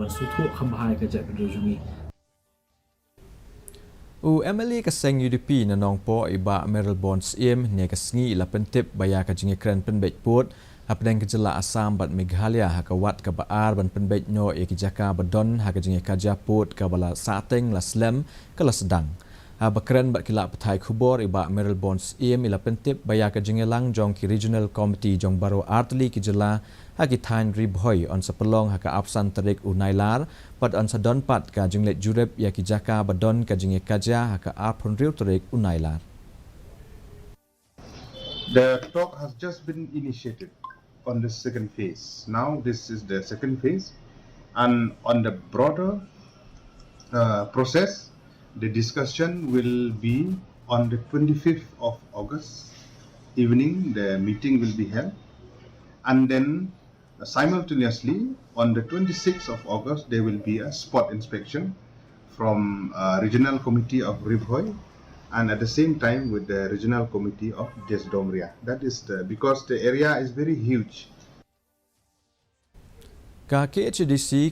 bersuthu kembali ke Jepun Jungi. MLA kaseng UDP na nong po iba Merrill Bonds ne kasngi ila pentip baya ka jingi kren penbet put apdeng kejela Assam bat Meghalaya hakawat ka baar ban penbet no Jaka badon haka jingi kaja put ka bala sateng la slem kala sedang. Bakren bat kila petai kubor iba Merrill Bonds ila pentip baya ka Jingialang Jong ki Regional Committee Jong Baro Artli kejela haki tain Bhoi on sepelong haka absan Tarik Nailar pad on sadon pat ka jinglet jurep ya ki Jaka badon ka jingi kaja haka apon riu Tarik Nailar. The talk has just been initiated on the second phase. Now this is the second phase, and on the broader process, the discussion will be on the 25th of August evening. The meeting will be held, and then simultaneously on the 26th of August there will be a spot inspection from regional committee of Bhoi, and at the same time with the regional committee of Desdomria. That is because the area is very huge. KHASI